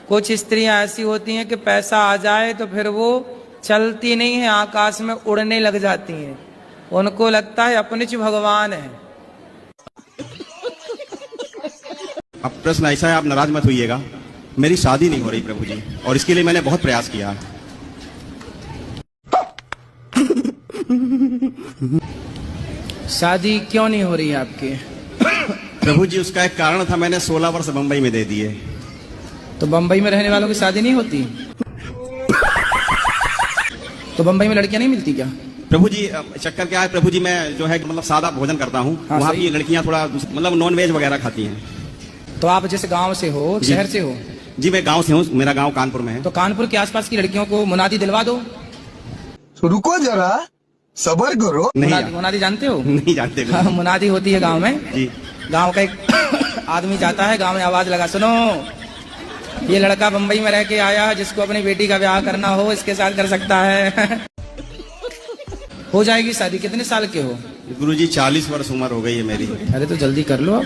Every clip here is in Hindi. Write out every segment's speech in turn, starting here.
कुछ स्त्रियां ऐसी होती हैं कि पैसा आ जाए तो फिर वो चलती नहीं है, आकाश में उड़ने लग जाती हैं। उनको लगता है अपने च भगवान है। अब प्रश्न ऐसा है, आप नाराज मत होइएगा, मेरी शादी नहीं हो रही प्रभु जी, और इसके लिए मैंने बहुत प्रयास किया। शादी क्यों नहीं हो रही है आपकी? प्रभु जी उसका एक कारण था, मैंने 16 वर्ष बंबई में दे दिए। तो बंबई में रहने वालों की शादी नहीं होती? तो बंबई में लड़कियां नहीं मिलती क्या? प्रभु जी चक्कर क्या है प्रभु जी, मैं जो है मतलब सादा भोजन करता हूँ। हाँ, वहाँ की लड़कियाँ थोड़ा मतलब नॉन वेज वगैरह खाती हैं। तो आप जैसे गांव से हो, शहर से हो? जी मैं गांव से हूँ, मेरा गांव कानपुर में है। तो कानपुर के आसपास की लड़कियों को मुनादी दिलवा दो। रुको जरा, सबर करो। मुनादी जानते हो? नहीं जानते। हाँ, मुनादी होती है गांव में जी। गांव का एक आदमी जाता है, गांव में आवाज लगा, सुनो ये लड़का बंबई में रह के आया, जिसको अपनी बेटी का ब्याह करना हो इसके साथ कर सकता है। हो जाएगी शादी। कितने साल के हो? गुरुजी 40 वर्ष उम्र हो गई है मेरी। अरे तो जल्दी कर लो।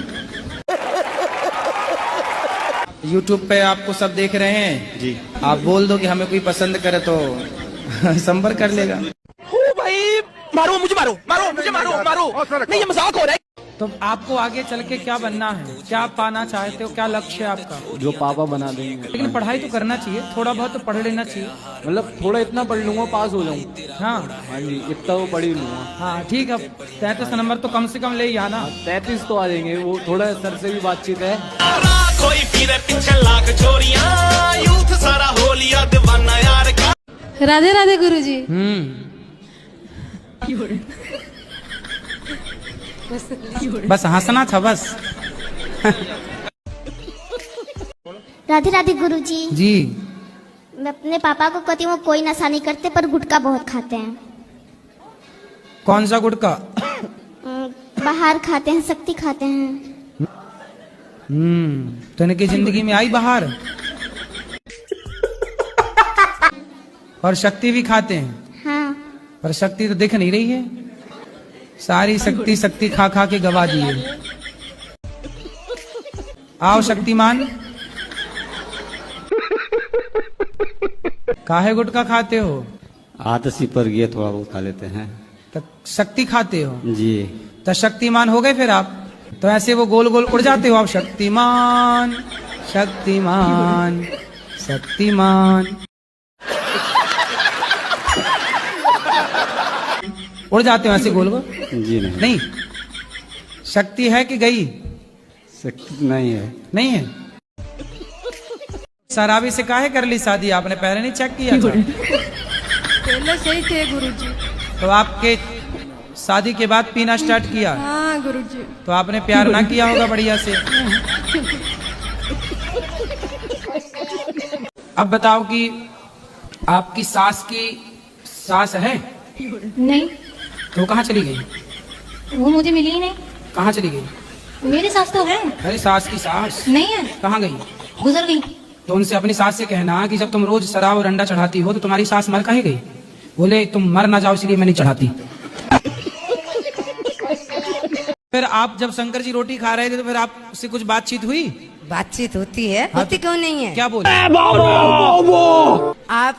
YouTube पे आपको सब देख रहे हैं जी। आप बोल दो कि हमें कोई पसंद करे तो संपर्क कर लेगा। भाई मारो मुझे, मारो मारो मुझे, मारो मारो, नहीं ये मजाक हो रहा है। तो आपको आगे चल के क्या बनना है, क्या पाना चाहते हो, क्या लक्ष्य है आपका? जो पापा बना देंगे। लेकिन पढ़ाई तो करना चाहिए, थोड़ा बहुत तो पढ़ लेना चाहिए। मतलब थोड़ा इतना पढ़ लूंगा, पास हो जाऊँ। हाँ हाँ जी, इतना वो पढ़ ही लूंगा। हाँ ठीक है, 33 नंबर तो कम से कम ले ही आना। 33 तो आ जाएंगे। वो थोड़ा सर से भी बातचीत है। कोई फिरे पीछे लाख चोरियां, यूथ सारा हो लिया दीवाना यार का। राधे राधे गुरुजी। बस हंसना था बस। राधे राधे गुरुजी। जी। मैं अपने पापा को कहती हूँ कोई नशा नहीं करते पर गुटखा बहुत खाते हैं। कौन सा गुटखा? बाहर खाते हैं, शक्ति खाते हैं। तो इनकी जिंदगी में आई बाहर और शक्ति भी खाते हैं। हाँ। पर शक्ति तो दिख नहीं रही है, सारी शक्ति शक्ति खा खा के गवा दी है। आओ शक्तिमान। काहे गुटखा खाते हो? आदसी पर गया थोड़ा बहुत खा लेते हैं। तो शक्ति खाते हो जी। तो शक्तिमान हो गए फिर आप। तो ऐसे वो गोल गोल उड़ जाते हो आप, शक्तिमान शक्तिमान शक्तिमान। उड़ जाते हो ऐसे गोल गोल? जी नहीं। नहीं, शक्ति है कि गई? शक्ति नहीं है। नहीं है। शराबी से काहे कर ली शादी आपने? पहले नहीं चेक किया था? पहले सही थे गुरुजी। तो आपके शादी के बाद पीना स्टार्ट किया? हाँ गुरुजी। तो आपने प्यार ना किया होगा बढ़िया से। अब बताओ कि आपकी सास की सास है? नहीं। तो कहाँ चली गई? वो मुझे मिली ही नहीं। कहाँ चली गई? मेरे सास तो है। अरे सास की सास नहीं है। कहाँ गई? गुजर गई। तो उनसे अपनी सास से कहना कि जब तुम रोज शराब और अंडा चढ़ाती हो तो तुम्हारी सास मर काहे गई? बोले तुम मर ना जाओ इसलिए मैं नहीं चढ़ाती। फिर आप जब शंकर जी रोटी खा रहे थे तो फिर आपसे कुछ बातचीत हुई? बातचीत होती है। होती क्यों नहीं है? क्या बोले? आप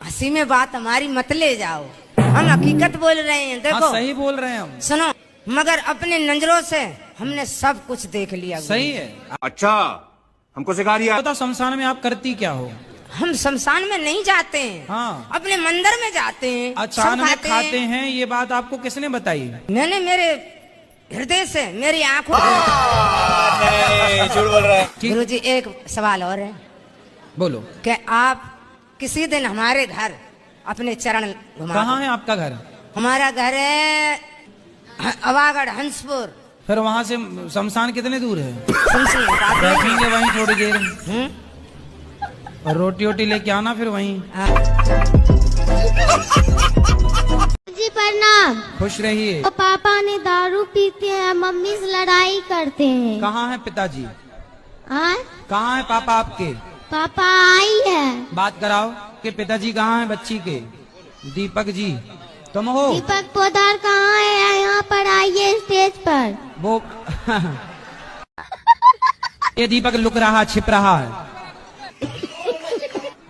हंसी में बात हमारी मत ले जाओ, हम हकीकत बोल रहे हैं। देखो हाँ, सही बोल रहे हैं हम। सुनो, मगर अपने नजरों से हमने सब कुछ देख लिया। सही है। अच्छा हमको सिखा दिया। बताओ शमशान में आप करती क्या हो? हम शमशान में नहीं जाते हैं। हाँ। अपने मंदिर में जाते हैं। अचानक सब में खाते हैं। ये बात आपको किसने बताई? मैंने मेरे हृदय से, मेरी आंखों। झूठ बोल रहा है। गुरुजी एक सवाल और है। बोलो। कि आप किसी दिन हमारे घर अपने चरण घुमा। कहाँ है आपका घर? हमारा घर है अवागढ़ हंसपुर। फिर वहाँ से शमशान कितने दूर है? बैठेंगे वहीं थोड़ी देर और रोटी वोटी लेके आना फिर वहीं। जी प्रणाम। खुश रहिए। तो पापा ने दारू पीते हैं, मम्मी से लड़ाई करते हैं। कहाँ है पिताजी? हाँ? कहाँ है पापा आपके? पापा आई है। बात कराओ कि पिताजी कहाँ है बच्ची के? दीपक जी तुम हो? दीपक पोदार कहाँ है? यहाँ पर आइए स्टेज पर। वो ये दीपक लुक रहा, छिप रहा है।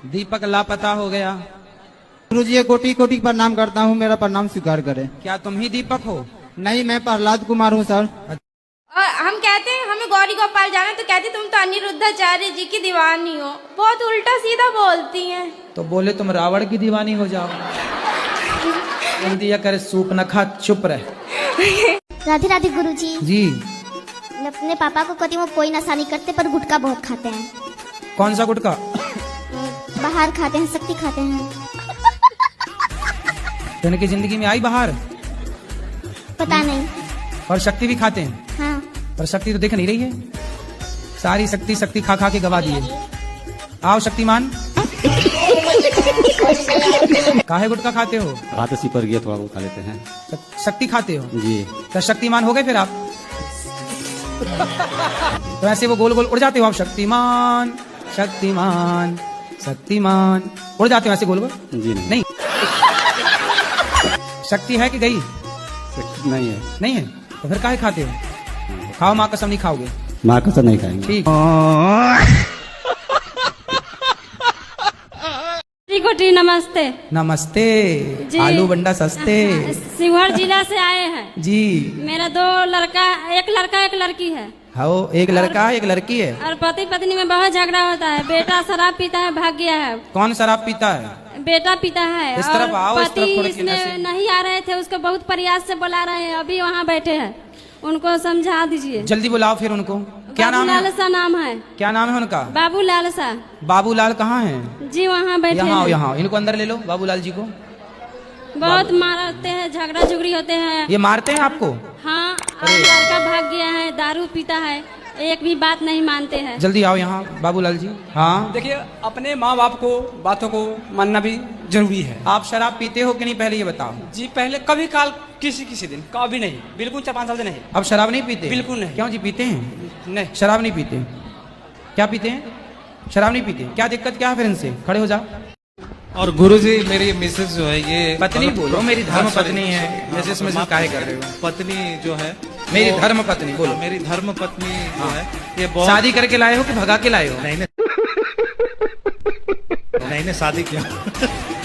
दीपक लापता हो गया। गुरुजी ये कोटि कोटि प्रणाम करता हूँ, मेरा प्रणाम स्वीकार करें। क्या तुम ही दीपक हो? नहीं, मैं प्रहलाद कुमार हूँ सर। और हम कहते हैं हमें गौरी गोपाल जाना, तो कहती तुम तो अनिरुद्धाचार्य जी की दीवानी हो। बहुत उल्टा सीधा बोलती हैं। तो बोले तुम रावण की दीवानी हो जाओ। दिया करे सूप न खा, चुप रहे। राधे राधे गुरुजी। जी। मैं अपने पापा को कहती हूँ कोई नशा नहीं करते पर गुटखा बहुत खाते हैं। कौन सा गुटखा? बाहर खाते हैं, शक्ति खाते हैं। तो इनकी जिंदगी में आई बाहर? पता नहीं। और शक्ति भी खाते हैं? हाँ। पर शक्ति तो दिख नहीं रही है। सारी शक्ति खा खा के गवा दिए। आओ शक्तिमान। काहे गुटखा खाते हो? आदसी पर गया थोड़ा बहुत खा लेते हैं। शक्ति खाते हो? जी। तो शक्तिमान हो गए फिर आप? तो ऐसे वो गोल गोल उड़ जाते हो आप, शक्तिमान शक्तिमान शक्तिमान उड़ जाते हो ऐसे गोल गोल? जी नहीं। शक्ति है कि गई? शक्ति नहीं है। नहीं है तो फिर काहे खाते हो? खाओ, माँ कसम नहीं खाओगे? माँ कसम नहीं खाएंगे। ठीक। कोटि नमस्ते। नमस्ते जी। आलू बंडा सस्ते। शिवहर जिला से आए हैं जी। मेरा दो लड़का, एक लड़का एक लड़की है। हाँ, एक लड़का एक लड़की है। और पति पत्नी में बहुत झगड़ा होता है। बेटा शराब पीता है, भाग गया है। कौन शराब पीता है? बेटा पीता है। इस तरफ आओ, इस पति तरफ थोड़ी इसमें ऐसे। नहीं आ रहे थे, उसको बहुत प्रयास से बुला रहे हैं। अभी वहाँ बैठे हैं, उनको समझा दीजिए। जल्दी बुलाओ फिर उनको। क्या नाम है? बाबूलाल सा नाम है। क्या नाम है उनका? बाबूलाल सा। बाबूलाल कहाँ है? जी वहाँ बैठे यहाँ हैं। यहाँ इनको अंदर ले लो, बाबूलाल जी को। बहुत मारते हैं, झगड़ा झुगड़ी होते हैं। ये मारते हैं आपको? हाँ, और लड़का भाग गया है, दारू पीता है, एक भी बात नहीं मानते हैं। जल्दी आओ यहाँ बाबूलाल जी। हाँ देखिए, अपने माँ बाप को बातों को मानना भी जरूरी है। आप शराब पीते हो कि नहीं, पहले ये बताओ। जी पहले कभी काल किसी दिन, कभी नहीं, बिल्कुल 4-5 साल से नहीं। अब शराब नहीं पीते? बिल्कुल नहीं। क्यों जी, पीते हैं? नहीं, शराब नहीं पीते। क्या पीते हैं? शराब नहीं पीते। क्या दिक्कत क्या है फिर इनसे? खड़े हो जाओ। और गुरुजी मेरी मिसेस जो है ये पत्नी बोलो, मेरी धर्म पत्नी है। मिसेस मिसेस काहे कर रहे हो? पत्नी जो है मेरी धर्म पत्नी बोलो। मेरी धर्म पत्नी जो है ये बहुत शादी करके लाए हो कि भगा के लाए हो? नहीं शादी किया।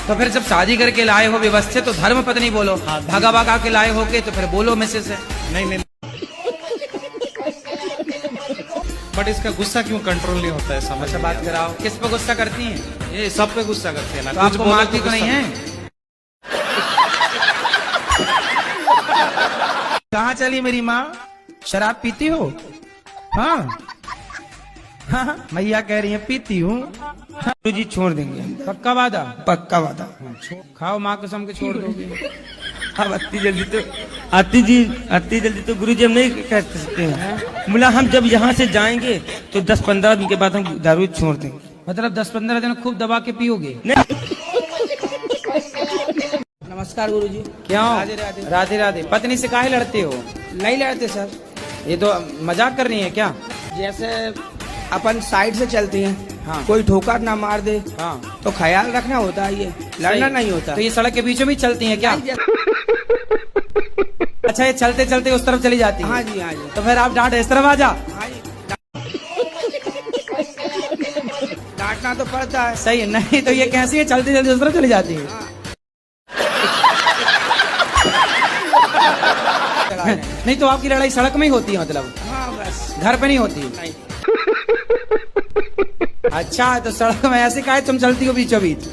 तो फिर जब शादी करके लाए हो व्यवस्थित तो धर्म पत्नी बोलो। भगा भगा के लाए हो के तो फिर बोलो मिसेस है। नहीं बट इसका गुस्सा क्यों कंट्रोल नहीं होता है, समझ बात कराओ। किस पे गुस्सा करती हैं? ये सब पे गुस्सा करती है ना। तो आपको मारती तो नहीं है? कहाँ चली मेरी माँ? शराब पीती हो? हाँ हाँ, मैया कह रही है पीती हूँ। जी छोड़ देंगे। पक्का वादा? पक्का वादा। खाओ, माँ कसम के छोड़ दोगे? अब अति जल्दी तो गुरुजी हम नहीं कह सकते हैं। बोला हम जब यहाँ से जाएंगे तो 10-15 दिन के बाद हम दारू छोड़ देंगे। मतलब 10-15 दिन खूब दबा के पियोगे? नमस्कार गुरुजी। क्यों? राधे राधे। पत्नी से काहे लड़ते हो? नहीं लड़ते सर, ये तो मजाक कर रही है क्या? जैसे अपन साइड से चलते हैं, हाँ। कोई ठोकर ना मार दे, हाँ। तो ख्याल रखना होता है, ये लड़ना नहीं होता। तो ये सड़क के बीचों भी चलती हैं क्या? अच्छा, ये चलते चलते उस तरफ चली जाती है? हाँ जी, हाँ जी। तो फिर आप डांट इस तरफ आ जा। हाँ जी, डांटना तो पड़ता है। सही है। नहीं तो ये कैसी है, चलते चलते उस तरफ चली जाती है? नहीं तो आपकी लड़ाई सड़क में ही होती है मतलब? हाँ बस, घर पे नहीं होती? नहीं। अच्छा, तो सड़क में ऐसे काहे तुम चलती हो बीचों बीच?